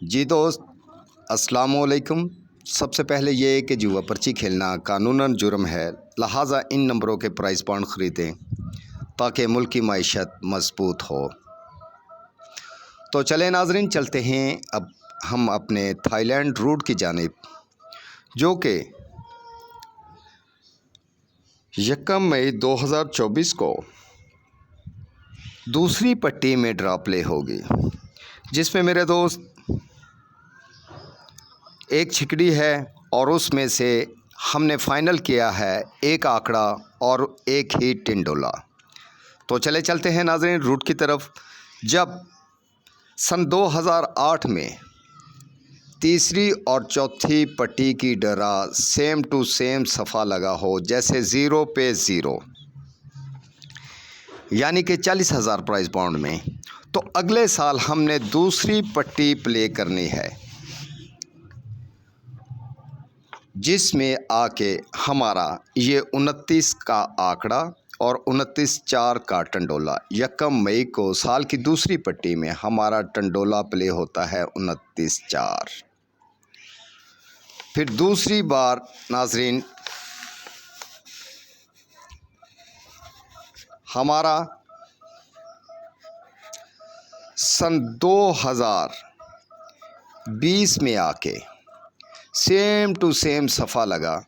जी दोस्त, अस्सलाम वालेकुम। सबसे पहले ये है कि जुआ पर्ची खेलना कानूनन जुर्म है, लिहाजा इन नंबरों के प्राइस बॉन्ड ख़रीदें ताकि मुल्क की मईशत मजबूत हो। तो चले नाजरीन, चलते हैं अब हम अपने थाईलैंड रूट की जानिब, जो कि 1 मई 2024 को दूसरी पट्टी में ड्रा प्ले होगी, जिसमें मेरे दोस्त एक छिकड़ी है और उसमें से हमने फ़ाइनल किया है एक आंकड़ा और एक ही टिंडोला। तो चलते हैं नाज़रीन रूट की तरफ। जब सन 2008 में तीसरी और चौथी पट्टी की ड्रा सेम टू सेम सफ़ा लगा हो, जैसे 0 पे 0, यानी कि 40,000 प्राइस बाउंड में, तो अगले साल हमने दूसरी पट्टी प्ले करनी है, जिसमें आके हमारा ये 29 का आंकड़ा और 29/4 का टंडोला। 1 मई को साल की दूसरी पट्टी में हमारा टंडोला प्ले होता है 29/4। फिर दूसरी बार नाजरीन हमारा सन 2020 में आके सेम टू सेम सफ़ा लगा,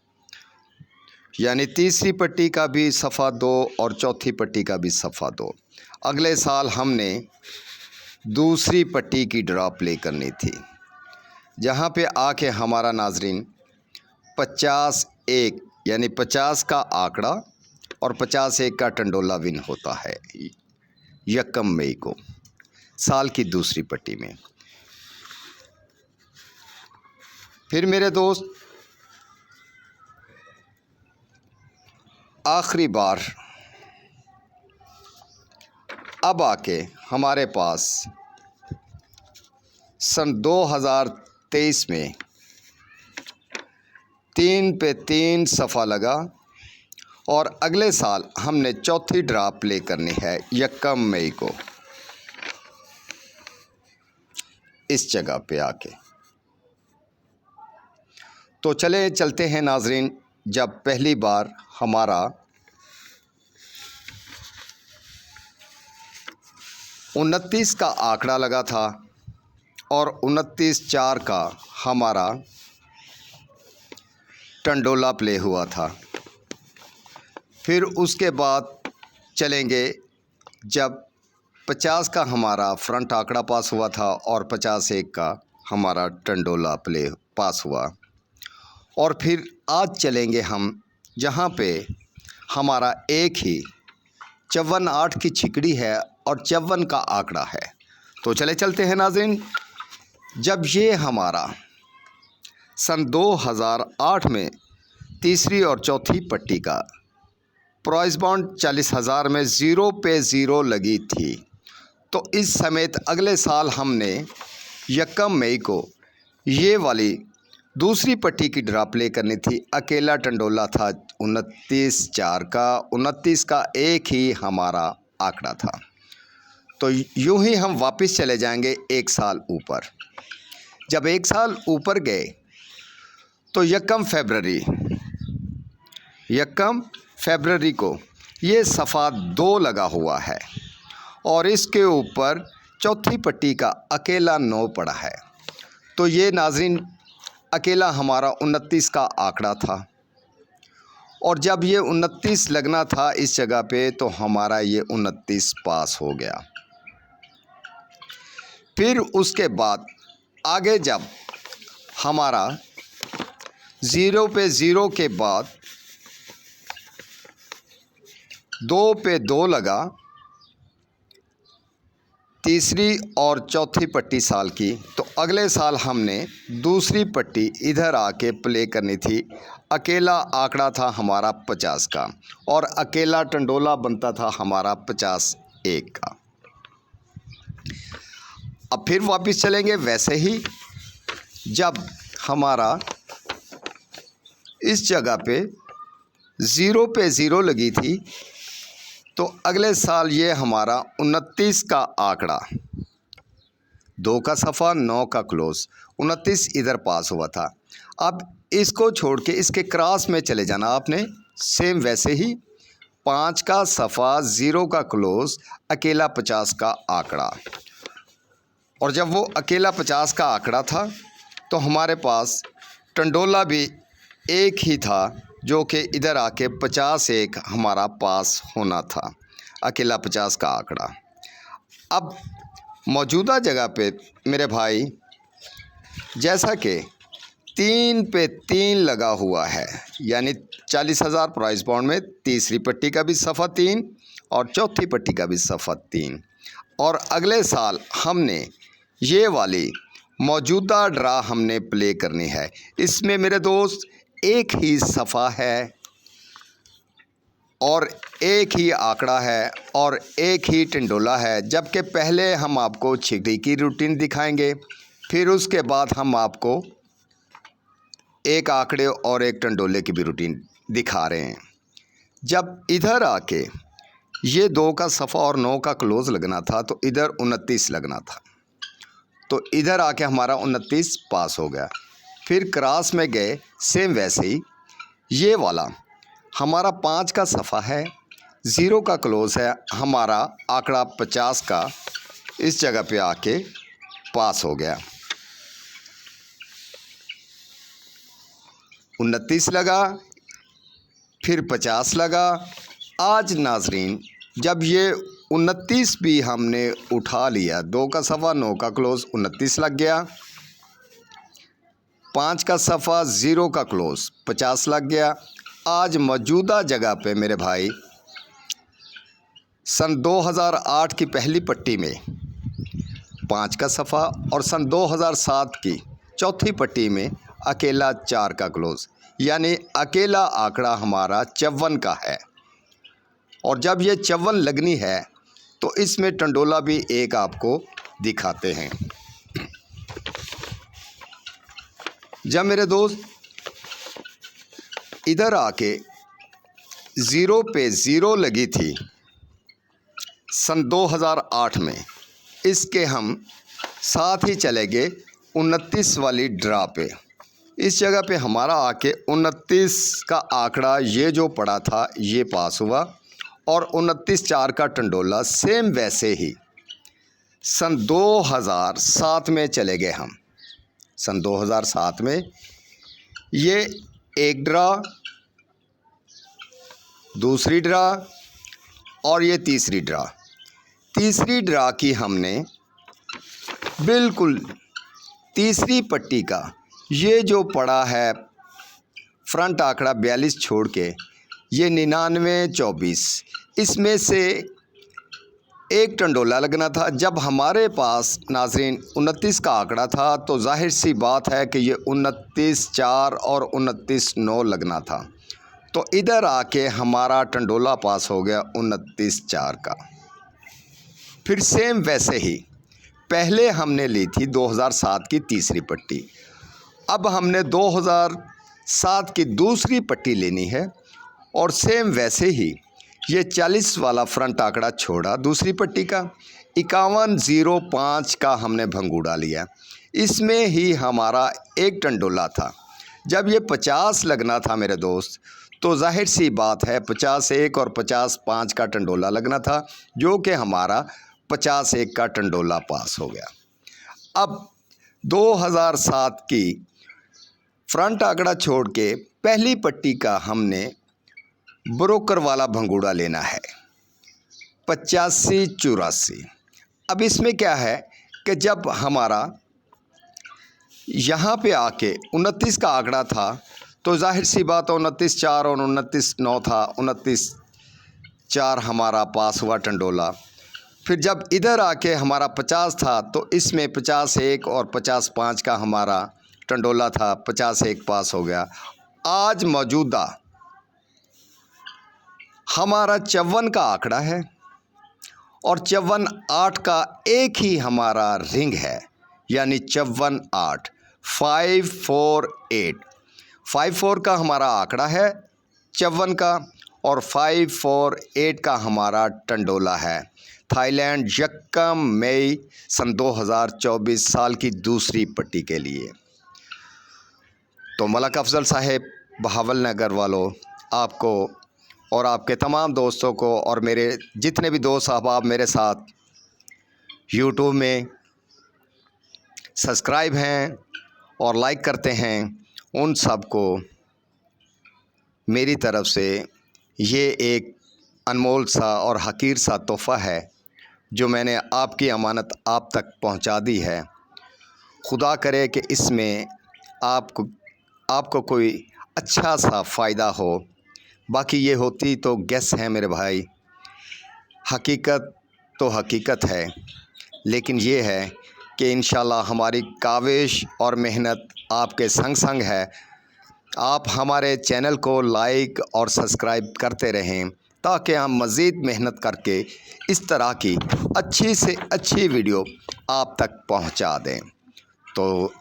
यानी तीसरी पट्टी का भी सफ़ा 2 और चौथी पट्टी का भी सफ़ा 2। अगले साल हमने दूसरी पट्टी की ड्रा प्ले करनी थी, जहाँ पे आके हमारा नाजरीन 50-1, यानी 50 का आंकड़ा और 50-1 का टंडोला विन होता है 1 मई को साल की दूसरी पट्टी में। फिर मेरे दोस्त आखिरी बार अब आके हमारे पास सन 2023 में 3 पे 3 सफ़ा लगा और अगले साल हमने चौथी ड्रा प्ले करनी है 1 मई को इस जगह पे आके। तो चलते हैं नाजरीन, जब पहली बार हमारा 29 का आंकड़ा लगा था और 29/4 का हमारा टंडोला प्ले हुआ था। फिर उसके बाद चलेंगे जब 50 का हमारा फ्रंट आंकड़ा पास हुआ था और 50-1 का हमारा टंडोला प्ले पास हुआ। और फिर आज चलेंगे हम जहाँ पे हमारा एक ही 54-8 की छिकड़ी है और 54 का आंकड़ा है। तो चलते हैं नाज़रीन, जब ये हमारा सन 2008 में तीसरी और चौथी पट्टी का प्राइस बाउंड 40,000 में 0 पे 0 लगी थी, तो इस समेत अगले साल हमने 1 मई को ये वाली दूसरी पट्टी की ड्रा प्ले करनी थी। अकेला टंडोला था 29/4 का, 29 का एक ही हमारा आंकड़ा था। तो यूं ही हम वापस चले जाएंगे 1 साल ऊपर। जब 1 साल ऊपर गए तो 1 फरवरी को ये सफ़ा 2 लगा हुआ है और इसके ऊपर चौथी पट्टी का अकेला 9 पड़ा है। तो ये नाजरीन अकेला हमारा 29 का आंकड़ा था और जब ये 29 लगना था इस जगह पे, तो हमारा ये 29 पास हो गया। फिर उसके बाद आगे जब हमारा 0 पे 0 के बाद 2 पे 2 लगा, तीसरी और चौथी पट्टी साल की, तो अगले साल हमने दूसरी पट्टी इधर आके प्ले करनी थी। अकेला आंकड़ा था हमारा 50 का और अकेला टंडोला बनता था हमारा 50-1 का। अब फिर वापस चलेंगे वैसे ही, जब हमारा इस जगह पे 0 पे 0 लगी थी, तो अगले साल ये हमारा 29 का आंकड़ा 2 का सफ़ा, 9 का क्लोज, 29 इधर पास हुआ था। अब इसको छोड़ के इसके क्रॉस में चले जाना आपने, सेम वैसे ही 5 का सफ़ा, 0 का क्लोज, अकेला 50 का आंकड़ा। और जब वो अकेला 50 का आंकड़ा था तो हमारे पास टंडोला भी एक ही था, जो कि इधर आके 50 एक हमारा पास होना था, अकेला 50 का आंकड़ा। अब मौजूदा जगह पे मेरे भाई, जैसा कि 3 पे 3 लगा हुआ है, यानी 40,000 प्राइस बॉन्ड में तीसरी पट्टी का भी सफ़ा 3 और चौथी पट्टी का भी सफ़ा 3। और अगले साल हमने ये वाली मौजूदा ड्रा हमने प्ले करनी है। इसमें मेरे दोस्त एक ही सफ़ा है और एक ही आंकड़ा है और एक ही टंडोला है, जबकि पहले हम आपको छिकड़ी की रूटीन दिखाएंगे, फिर उसके बाद हम आपको एक आंकड़े और एक टंडोले की भी रूटीन दिखा रहे हैं। जब इधर आके ये 2 का सफ़ा और 9 का क्लोज लगना था तो इधर 29 लगना था, तो इधर आके हमारा 29 पास हो गया। फिर क्रॉस में गए, सेम वैसे ही ये वाला हमारा 5 का सफ़ा है, 0 का क्लोज है, हमारा आंकड़ा 50 का इस जगह पे आके पास हो गया। 29 लगा, फिर 50 लगा। आज नाजरीन जब ये 29 भी हमने उठा लिया, 2 का सफ़ा, 9 का क्लोज, 29 लग गया, 5 का सफ़ा, 0 का क्लोज, 50 लग गया। आज मौजूदा जगह पे मेरे भाई सन 2008 की पहली पट्टी में 5 का सफ़ा और सन 2007 की चौथी पट्टी में अकेला 4 का क्लोज, यानी अकेला आंकड़ा हमारा 54 का है। और जब ये 54 लगनी है तो इसमें टंडोला भी एक आपको दिखाते हैं। जब मेरे दोस्त इधर आके 0 पे 0 लगी थी सन 2008 में, इसके हम साथ ही चले गए 29 वाली ड्रा पे। इस जगह पे हमारा आके 29 का आंकड़ा ये जो पड़ा था ये पास हुआ और 29 4 का टंडोला सेम वैसे ही सन 2007 में चले गए हम। सन 2007 में ये एक ड्रा, दूसरी ड्रा और ये तीसरी ड्रा। तीसरी ड्रा की हमने बिल्कुल तीसरी पट्टी का ये जो पड़ा है फ्रंट आंकड़ा 42 छोड़ के, ये 99 24, इसमें से एक टंडोला लगना था। जब हमारे पास नाज़रीन 29 का आंकड़ा था तो जाहिर सी बात है कि ये 29 4 और 29 9 लगना था, तो इधर आके हमारा टंडोला पास हो गया 29 4 का। फिर सेम वैसे ही पहले हमने ली थी 2007 की तीसरी पट्टी, अब हमने 2007 की दूसरी पट्टी लेनी है और सेम वैसे ही ये 40 वाला फ्रंट आंकड़ा छोड़ा दूसरी पट्टी का, 5105 का हमने भंगूड़ा लिया। इसमें ही हमारा एक टंडोला था। जब ये 50 लगना था मेरे दोस्त तो जाहिर सी बात है 50 1 और 50 5 का टंडोला लगना था, जो कि हमारा 50 1 का टंडोला पास हो गया। अब 2007 की फ्रंट आंकड़ा छोड़ के पहली पट्टी का हमने ब्रोकर वाला भंगूड़ा लेना है 85 84। अब इसमें क्या है कि जब हमारा यहाँ पे आके 29 का आंकड़ा था तो जाहिर सी बात 29 4 और 29 9 था, 29 4 हमारा पास हुआ टंडोला। फिर जब इधर आके हमारा 50 था तो इसमें 50 1 और 50 5 का हमारा टंडोला था, 50 1 पास हो गया। आज मौजूदा हमारा 54 का आंकड़ा है और 54 8 का एक ही हमारा रिंग है, यानी 54 8 548 54 का हमारा आंकड़ा है 54 का और 548 का हमारा टंडोला है। थाईलैंड यक्कम मई सन 2024 साल की दूसरी पट्टी के लिए। तो मलक अफजल साहेब बहावल नगर वालों, आपको और आपके तमाम दोस्तों को और मेरे जितने भी दोस्त अहबाब मेरे साथ यूट्यूब में सब्सक्राइब हैं और लाइक करते हैं, उन सब को मेरी तरफ़ से ये एक अनमोल सा और हकीर सा तोहफ़ा है जो मैंने आपकी अमानत आप तक पहुंचा दी है। खुदा करे कि इसमें आपको कोई अच्छा सा फ़ायदा हो। बाकी ये होती तो गेस है मेरे भाई, हकीकत तो हकीकत है, लेकिन ये है कि इंशाल्लाह हमारी काविश और मेहनत आपके संग संग है। आप हमारे चैनल को लाइक और सब्सक्राइब करते रहें ताकि हम मज़ीद मेहनत करके इस तरह की अच्छी से अच्छी वीडियो आप तक पहुंचा दें। तो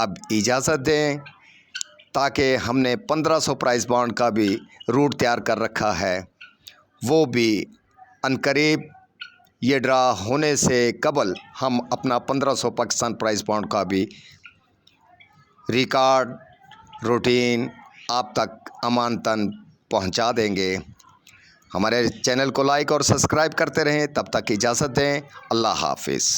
अब इजाज़त दें, ताकि हमने 1500 प्राइज़ बॉन्ड का भी रूट तैयार कर रखा है, वो भी अनकरीब ये ड्रा होने से कबल हम अपना 1500 पाकिस्तान प्राइज़ बॉन्ड का भी रिकॉर्ड रूटीन आप तक अमानतन पहुंचा देंगे। हमारे चैनल को लाइक और सब्सक्राइब करते रहें। तब तक इजाज़त दें। अल्लाह हाफ़िज़।